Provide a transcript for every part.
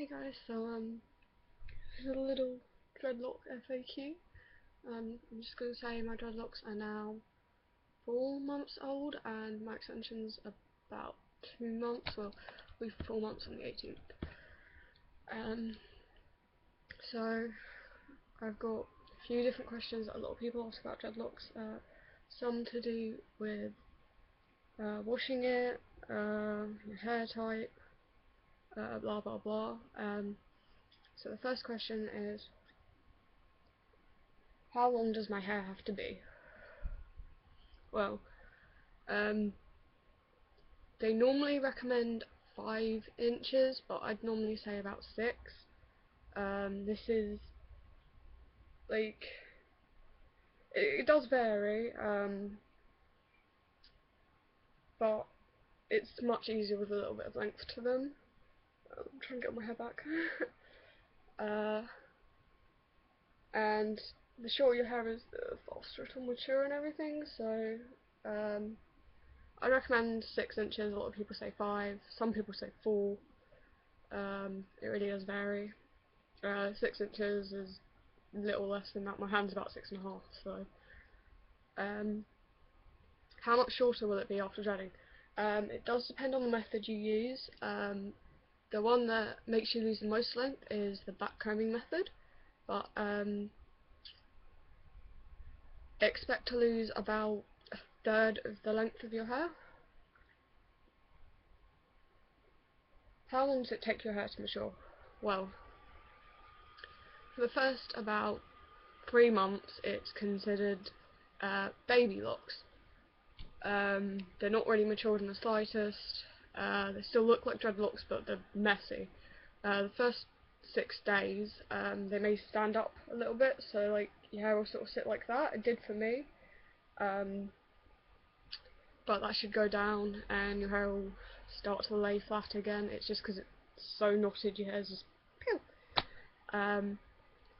Hey guys, this is a little dreadlock FAQ. I'm just going to say my dreadlocks are now 4 months old and my extension's about 2 months, well, we've 4 months on the 18th. So I've got a few different questions that a lot of people ask about dreadlocks, some to do with washing it, your hair type, blah blah blah. So the first question is, how long does my hair have to be? Well, they normally recommend 5 inches, but I'd normally say about 6. This is, like, it does vary, but it's much easier with a little bit of length to them. I'm trying to get my hair back. And the shorter your hair is, the faster it'll mature and everything, so I recommend 6 inches. A lot of people say 5, some people say 4. It really does vary. 6 inches is a little less than that. My hand's about 6.5, so how much shorter will it be after dreading? It does depend on the method you use. The one that makes you lose the most length is the backcombing method, but expect to lose about 1/3 of the length of your hair. How long does it take your hair to mature? Well, for the first about 3 months it's considered baby locks. They're not really matured in the slightest. They still look like dreadlocks, but they're messy. The first 6 days they may stand up a little bit, so like your hair will sort of sit like that. It did for me, but that should go down and your hair will start to lay flat again. It's just because it's so knotted, your hair's just pew. But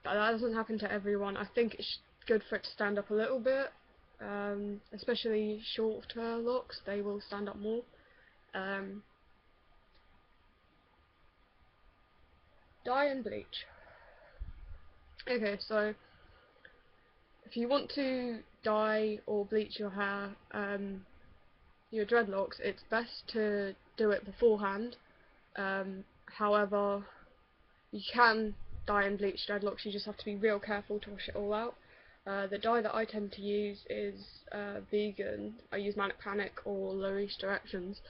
that doesn't happen to everyone. I think it's good for it to stand up a little bit, especially shorter locks. They will stand up more. Dye and bleach. Okay, so if you want to dye or bleach your hair, your dreadlocks, it's best to do it beforehand. However, you can dye and bleach dreadlocks, you just have to be real careful to wash it all out. The dye that I tend to use is vegan. I use Manic Panic or Low East Directions.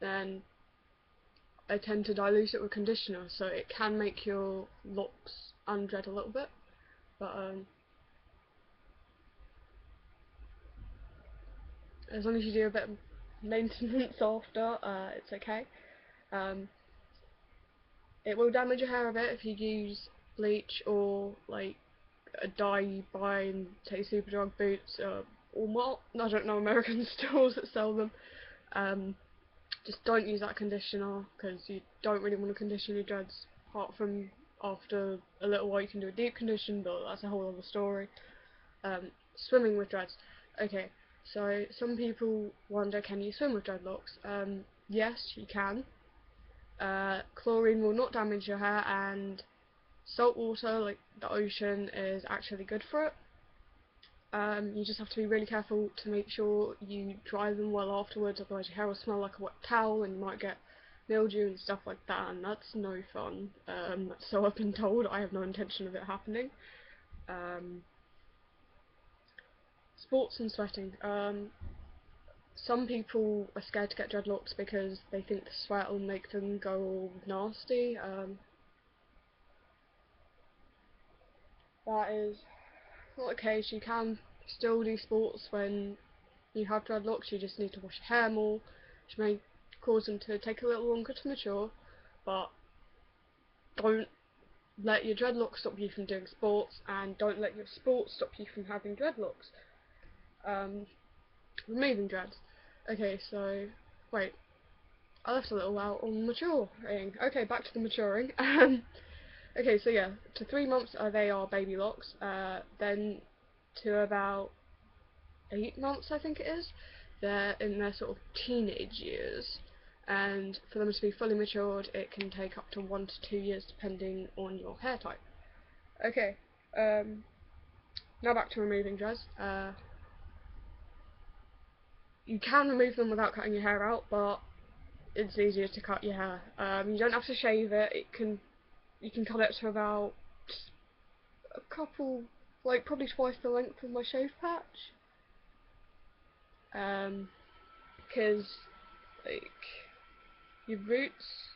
Then I tend to dilute it with conditioner, so it can make your locks undread a little bit, but as long as you do a bit of maintenance after, it's okay. It will damage your hair a bit if you use bleach or like a dye you buy in, say, Superdrug, Boots, or Walmart. I don't know American stores that sell them. Just don't use that conditioner, because you don't really want to condition your dreads. Apart from after a little while you can do a deep condition, but that's a whole other story. Swimming with dreads. Okay, so some people wonder, can you swim with dreadlocks? Yes, you can. Chlorine will not damage your hair, and salt water, like the ocean, is actually good for it. You just have to be really careful to make sure you dry them well afterwards, otherwise your hair will smell like a wet towel and you might get mildew and stuff like that, and that's no fun. So I've been told. I have no intention of it happening. Sports and sweating. Some people are scared to get dreadlocks because they think the sweat will make them go all nasty. That is not the case. You can still do sports when you have dreadlocks. You just need to wash your hair more, which may cause them to take a little longer to mature, but don't let your dreadlocks stop you from doing sports, and don't let your sports stop you from having dreadlocks. Removing dreads. Okay, so wait, I left a little out on maturing. Okay, back to the maturing. Okay, so yeah, to 3 months they are baby locks. Then to about 8 months, I think it is, they're in their sort of teenage years, and for them to be fully matured it can take up to 1 to 2 years depending on your hair type. Okay, now back to removing dreads. You can remove them without cutting your hair out, but it's easier to cut your hair. You don't have to shave it. You can cut it to about a couple, like probably twice the length of my shave patch. Because like your roots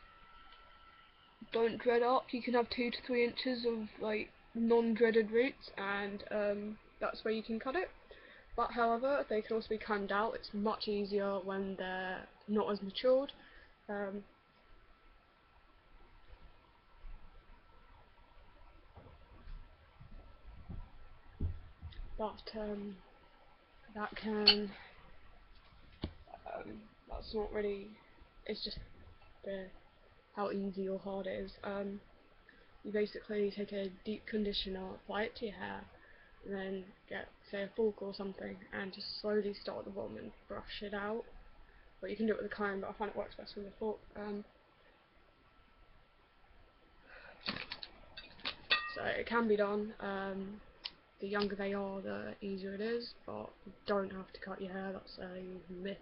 don't dread up. You can have 2 to 3 inches of like non-dreaded roots, and that's where you can cut it. But however, they can also be combed out. It's much easier when they're not as matured. That can, that's not really, it's just how easy or hard it is. You basically take a deep conditioner, apply it to your hair, and then get, say, a fork or something, and just slowly start at the bottom and brush it out. But you can do it with a comb, but I find it works best with a fork. So it can be done. The younger they are, the easier it is, but you don't have to cut your hair. That's a myth.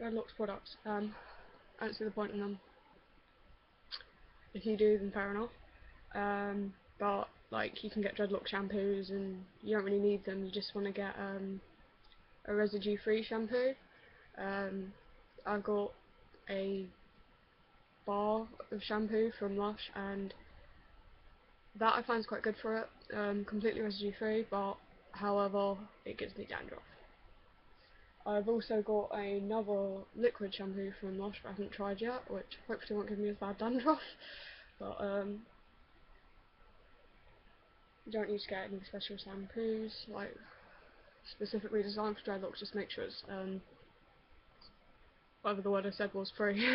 Dreadlocks products. I don't see the point in them. If you do, then fair enough. But like, you can get Dreadlock shampoos, and you don't really need them. You just want to get a residue-free shampoo. I've got a bar of shampoo from Lush, and that I find is quite good for it. Completely residue-free, but however, it gives me dandruff. I've also got another liquid shampoo from Lush that I haven't tried yet, which hopefully won't give me as bad dandruff. But you don't need to get any special shampoos, like specifically designed for dreadlocks. Just make sure it's whatever the word I said was, free.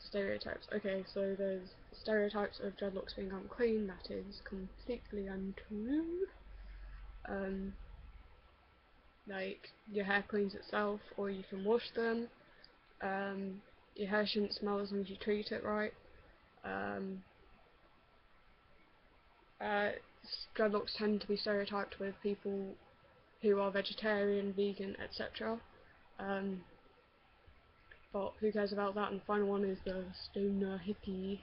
Stereotypes. Okay, so there's stereotypes of dreadlocks being unclean. That is completely untrue. Like, your hair cleans itself, or you can wash them. Your hair shouldn't smell as long as you treat it right. Dreadlocks tend to be stereotyped with people who are vegetarian, vegan, etc. But who cares about that? And the final one is the stoner hippie,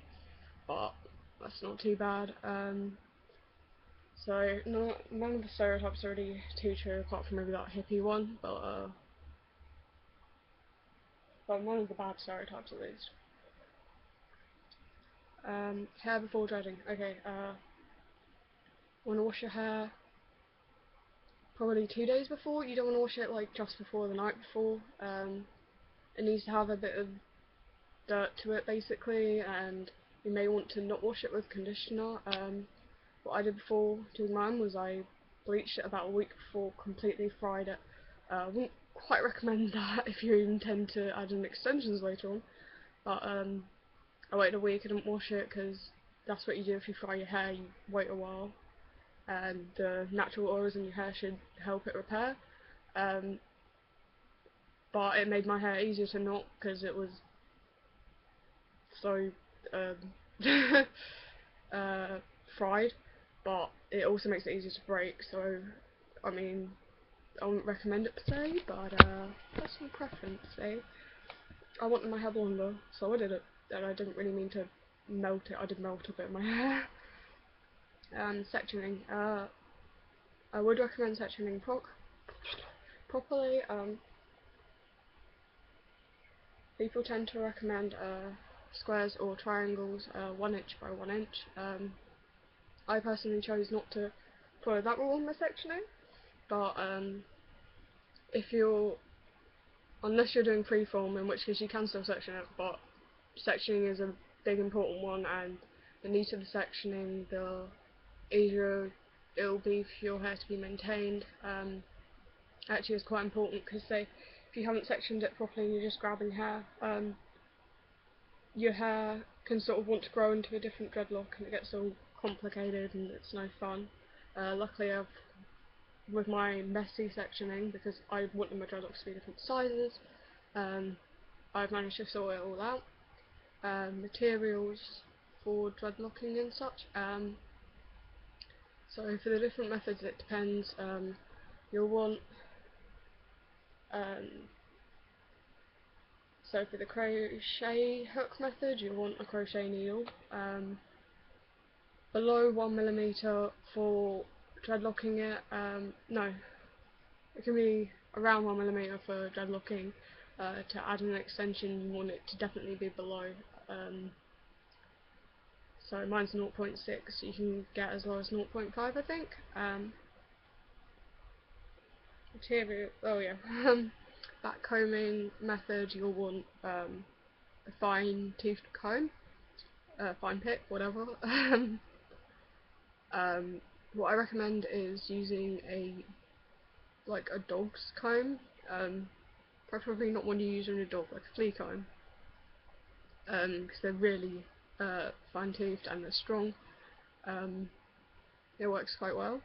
but that's not too bad. So none of the stereotypes are really too true, apart from maybe that hippie one, but one of the bad stereotypes at least. Hair before dreading. Okay, want to wash your hair probably 2 days before. You don't want to wash it like just before, the night before. It needs to have a bit of dirt to it basically, and you may want to not wash it with conditioner. What I did before doing mine was I bleached it about a week before, completely fried it. Wouldn't quite recommend that if you intend to add in extensions later on, but I waited a week. I didn't wash it because that's what you do if you fry your hair. You wait a while, and the natural oils in your hair should help it repair. But it made my hair easier to knot because it was so fried, but it also makes it easier to break. So I mean, I wouldn't recommend it per se, but that's my preference. I wanted my hair longer, so I did it, and I didn't really mean to melt it. I did melt a bit of my hair. Sectioning. I would recommend sectioning properly. People tend to recommend squares or triangles, 1 inch by 1 inch. I personally chose not to follow that rule in my sectioning, but unless you're doing freeform, in which case you can still section it, but sectioning is a big important one, and the neater the sectioning, the easier it will be for your hair to be maintained. Actually, it's quite important, because say if you haven't sectioned it properly and you're just grabbing hair, your hair can sort of want to grow into a different dreadlock, and it gets all complicated and it's no fun. Luckily I've with my messy sectioning, because I wanted my dreadlocks to be different sizes. I've managed to sort it all out. Materials for dreadlocking and such. So for the different methods it depends. You'll want, so for the crochet hook method you'll want a crochet needle. Below 1mm for dreadlocking it, no, it can be around 1mm for dreadlocking. To add an extension you want it to definitely be below. So mine's 0.6, you can get as low as 0.5 I think. Material, oh yeah, that combing method you'll want a fine toothed comb, fine pick, whatever. What I recommend is using a dog's comb, preferably not one you use on a dog, like a flea comb, because they're really fine toothed and they're strong. It works quite well.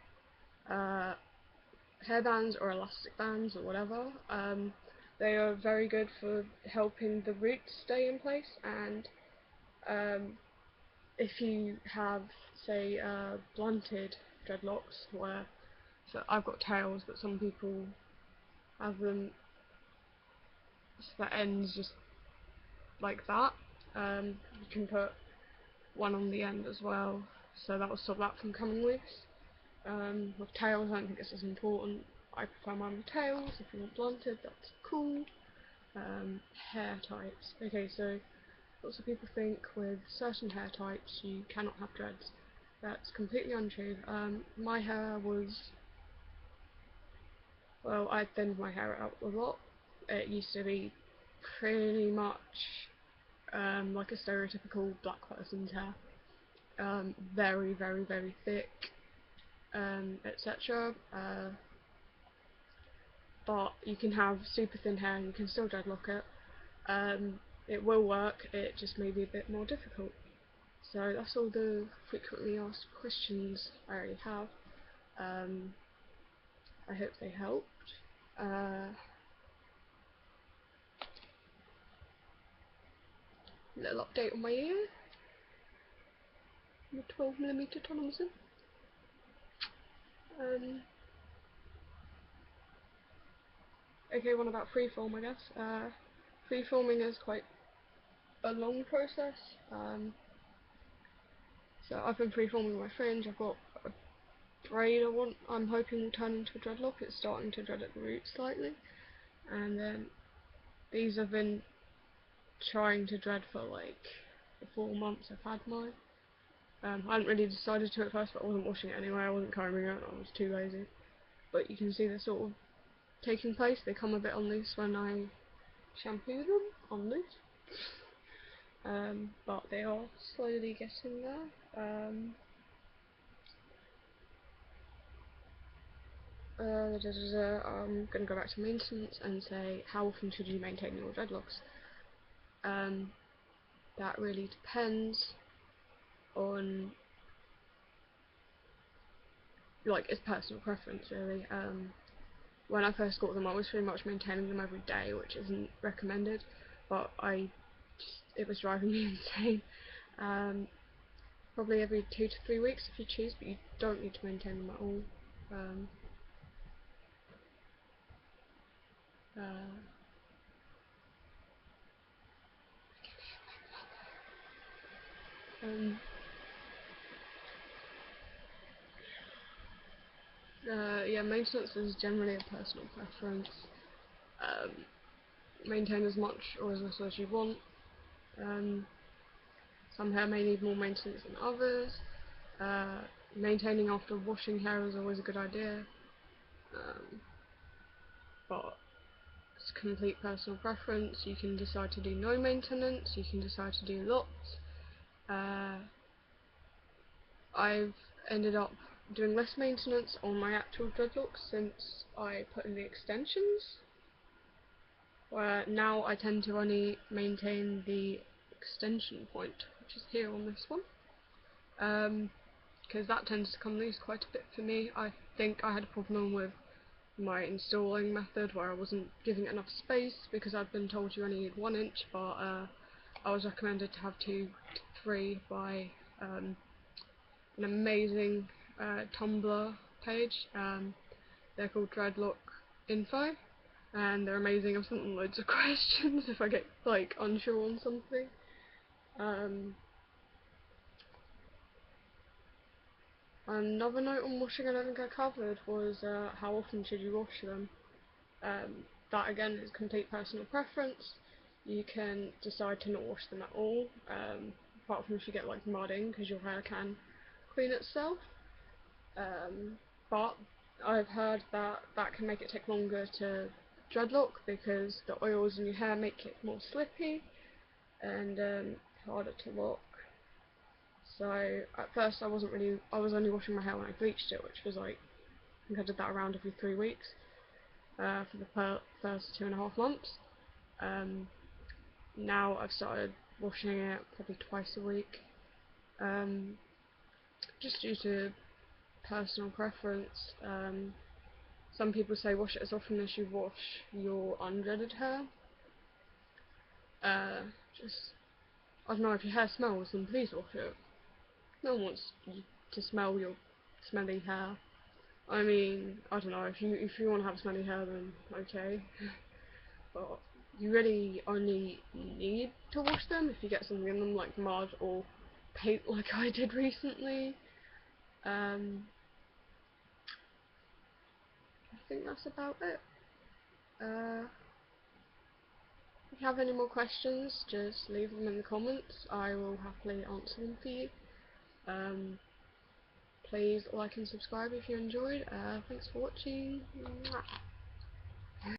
Hairbands or elastic bands or whatever, they are very good for helping the roots stay in place, and if you have, say, blunted dreadlocks, where, so I've got tails but some people have them so the ends just like that, you can put one on the end as well, so that will stop that from coming loose. With tails I don't think it's as important. I prefer mine with tails. If you want blunted, that's cool. Hair types. Okay, so lots of people think with certain hair types you cannot have dreads. That's completely untrue. My hair was, well, I thinned my hair out a lot. It used to be pretty much like a stereotypical black person's hair. Very, very, very thick, etc. But you can have super thin hair and you can still dreadlock it. It will work, it just may be a bit more difficult. So that's all the frequently asked questions I already have. I hope they helped. Little update on my ear. The 12mm Thompson. Okay, one about freeform, I guess. Freeforming is quite a long process. So I've been freeforming my fringe. I've got a braid I'm hoping will turn into a dreadlock. It's starting to dread at the roots slightly. And then these I've been trying to dread for like the 4 months I've had mine. I hadn't really decided to at first, but I wasn't washing it anyway. I wasn't combing it, I was too lazy. But you can see they're sort of taking place. They come a bit on loose when I shampoo them, on loose. But they are slowly getting there. I'm going to go back to maintenance and say, how often should you maintain your dreadlocks? That really depends on, like, it's personal preference really. When I first got them I was pretty much maintaining them every day, which isn't recommended, but it was driving me insane. Probably every 2 to 3 weeks if you choose, but you don't need to maintain them at all. Yeah, maintenance is generally a personal preference. Maintain as much or as little as you want. Some hair may need more maintenance than others. Maintaining after washing hair is always a good idea, but it's complete personal preference. You can decide to do no maintenance, you can decide to do lots. I've ended up doing less maintenance on my actual dreadlocks since I put in the extensions, where now I tend to only maintain the extension point, which is here on this one, because that tends to come loose quite a bit for me. I think I had a problem with my installing method where I wasn't giving it enough space because I'd been told you only need 1 inch, but I was recommended to have 2 to 3 by an amazing Tumblr page. They're called Dreadlock Info, and they're amazing. I've sent them loads of questions if I get like unsure on something. Another note on washing I don't think I covered was how often should you wash them. That again is complete personal preference. You can decide to not wash them at all, apart from if you get like mudding, because your hair can clean itself. But I've heard that that can make it take longer to dreadlock because the oils in your hair make it more slippy and harder to lock. So at first I was only washing my hair when I bleached it, which was like, I think I did that around every 3 weeks for the first 2.5 months. Now I've started washing it probably twice a week, just due to personal preference. Some people say wash it as often as you wash your undreaded hair. Just, I don't know, if your hair smells, then please wash it. No one wants you to smell your smelly hair. I mean, I don't know, if you want to have smelly hair, then okay. But you really only need to wash them if you get something in them like mud or paint like I did recently. I think that's about it. If you have any more questions, just leave them in the comments. I will happily answer them for you. Please like and subscribe if you enjoyed. Thanks for watching. Mwah.